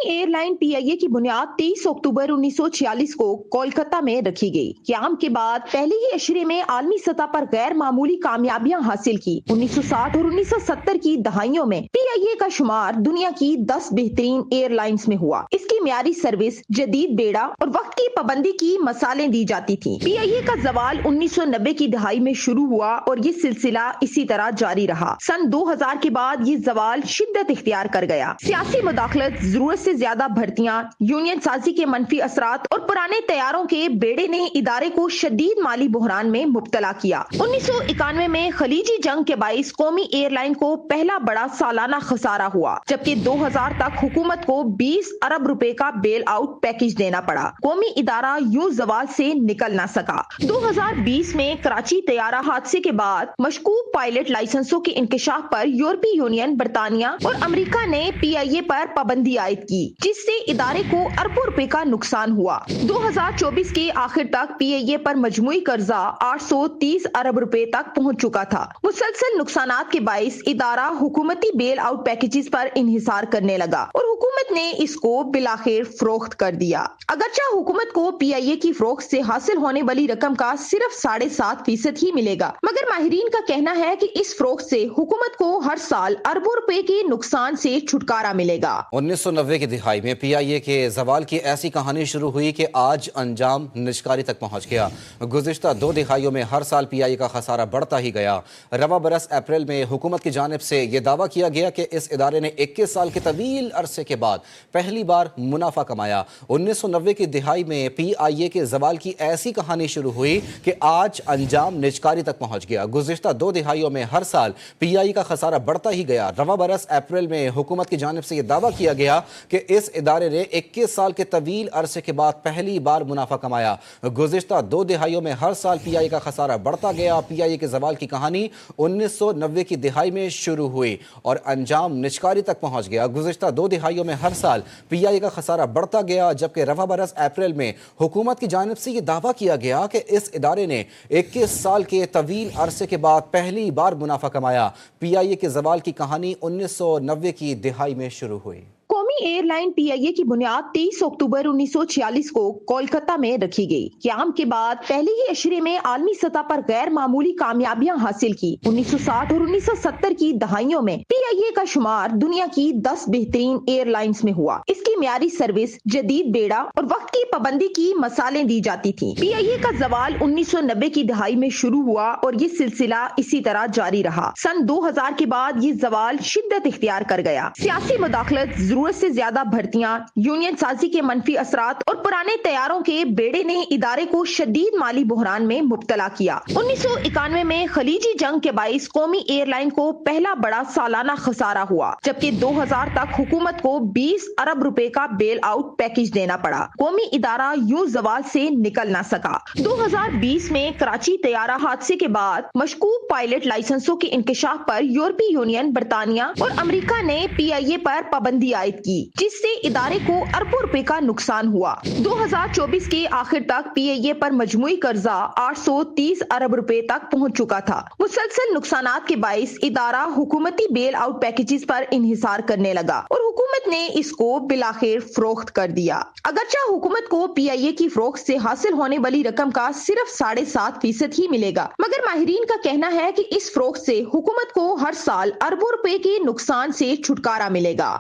Air line پی آئی اے کی بنیاد 23 اکتوبر 1946 کو کولکتہ میں رکھی گئی۔ قیام کے بعد پہلے ہی اشرے میں عالمی سطح پر غیر معمولی کامیابیاں حاصل کی۔ 1960 اور 1970 کی دہائیوں میں پی آئی اے کا شمار دنیا کی 10 بہترین ایئر لائنز میں ہوا۔ اس کی معیاری سروس، جدید بیڑا اور وقت کی پابندی کی مثالیں دی جاتی تھیں۔ پی آئی اے کا زوال 1990 کی دہائی میں شروع ہوا اور یہ سلسلہ اسی طرح جاری رہا۔ سن 2000 کے بعد یہ زوال شدت اختیار کر گیا۔ سیاسی مداخلت، ضرورت سے زیادہ بھرتیاں، یونین سازی کے منفی اثرات اور پرانے طیاروں کے بیڑے نے ادارے کو شدید مالی بحران میں مبتلا کیا۔ 1991 میں خلیجی جنگ کے باعث قومی ایئر لائن کو پہلا بڑا سالانہ خسارہ ہوا، جبکہ 2000 تک حکومت کو 20 ارب روپے کا بیل آؤٹ پیکج دینا پڑا۔ قومی ادارہ یوں زوال سے نکل نہ سکا۔ 2020 میں کراچی طیارہ حادثے کے بعد مشکوک پائلٹ لائسنسوں کے انکشاف پر یورپی یونین، برطانیہ اور امریکہ نے پی آئی اے پر پابندی عائد کی، جس سے ادارے کو اربوں روپے کا نقصان ہوا۔ 2024 کے آخر تک پی آئی اے پر مجموعی قرضہ 830 ارب روپے تک پہنچ چکا تھا۔ مسلسل نقصانات کے باعث ادارہ حکومتی بیل آؤٹ پیکجز پر انحصار کرنے لگا اور حکومت نے اس کو بالآخر فروخت کر دیا۔ اگرچہ حکومت کو پی آئی اے کی فروخت سے حاصل ہونے والی رقم کا صرف 7.5% ہی ملے گا، مگر ماہرین کا کہنا ہے کہ اس فروخت سے حکومت کو ہر سال اربوں روپے کے نقصان سے چھٹکارا ملے گا۔ 1990 کی دہائی میں پی آئی اے کے زوال کی ایسی کہانی شروع ہوئی کہ آج انجام نشکاری تک پہنچ گیا۔ گزشتہ 2 دہائیوں میں ہر سال پی آئی اے کا خسارہ بڑھتا ہی گیا۔ رواں برس اپریل میں حکومت کی جانب سے یہ دعویٰ کیا گیا کہ اس ادارے نے 21 سال کے طویل عرصے کے بعد پہلی بار منافع کمایا۔ 1990 کی دہائی میں پی آئی اے کے زوال کی ایسی کہانی شروع ہوئی کہ آج انجام نشکاری تک پہنچ گیا۔ گزشتہ 2 دہائیوں میں ہر سال پی آئی اے کا خسارہ بڑھتا ہی گیا۔ رواں برس اپریل میں حکومت کی جانب سے یہ دعویٰ کیا گیا کہ اس ادارے نے 21 سال کے طویل عرصے کے بعد پہلی بار منافع کمایا۔ گزشتہ 2 دہائیوں میں ہر سال پی آئی اے کا خسارہ بڑھتا گیا۔ پی آئی اے کے زوال کی کہانی 1990 کی دہائی میں شروع ہوئی اور انجام نشکاری تک پہنچ گیا۔ گزشتہ 2 دہائیوں میں ہر سال پی آئی اے کا خسارہ بڑھتا گیا، جبکہ رواں برس اپریل میں حکومت کی جانب سے یہ دعویٰ کیا گیا کہ اس ادارے نے 21 سال کے طویل عرصے کے بعد پہلی بار منافع کمایا۔ پی آئی اے کے زوال کی کہانی 1990 کی دہائی میں شروع ہوئی۔ قومی ایئر لائن پی آئی اے کی بنیاد 23 اکتوبر 1946 کو کولکتہ میں رکھی گئی۔ قیام کے بعد پہلے ہی اشرے میں عالمی سطح پر غیر معمولی کامیابیاں حاصل کی۔ 1960 اور 1970 کی دہائیوں میں پی آئی اے کا شمار دنیا کی 10 بہترین ایئر لائنز میں ہوا۔ اس کی معیاری سروس، جدید بیڑا اور وقت کی پابندی کی مثالیں دی جاتی تھیں۔ پی آئی اے کا زوال 1990 کی دہائی میں شروع ہوا اور یہ سلسلہ اسی طرح جاری رہا۔ سن 2000 کے بعد یہ زوال شدت اختیار کر گیا۔ سیاسی مداخلت، ضرورت سے زیادہ بھرتیاں، یونین سازی کے منفی اثرات اور پرانے طیاروں کے بیڑے نے ادارے کو شدید مالی بحران میں مبتلا کیا۔ 1991 میں خلیجی جنگ کے باعث قومی ایئر لائن کو پہلا بڑا سالانہ خسارہ ہوا، جبکہ 2000 تک حکومت کو 20 ارب روپے کا بیل آؤٹ پیکج دینا پڑا۔ قومی ادارہ یوں زوال سے نکل نہ سکا۔ 2020 میں کراچی طیارہ حادثے کے بعد مشکوک پائلٹ لائسنسوں کے انکشاف پر یورپی یونین، برطانیہ اور امریکہ نے پی آئی اے پر پابندی عائد کی، جس سے ادارے کو اربوں روپے کا نقصان ہوا۔ 2024 کے آخر تک پی آئی اے پر مجموعی قرضہ 830 ارب روپے تک پہنچ چکا تھا۔ مسلسل نقصانات کے باعث ادارہ حکومتی بیل آؤٹ پیکجز پر انحصار کرنے لگا اور حکومت نے اس کو بالآخر فروخت کر دیا۔ اگرچہ حکومت کو پی آئی اے کی فروخت سے حاصل ہونے والی رقم کا صرف 7.5% ہی ملے گا، مگر ماہرین کا کہنا ہے کہ اس فروخت سے حکومت کو ہر سال اربوں روپے کے نقصان سے چھٹکارا ملے گا۔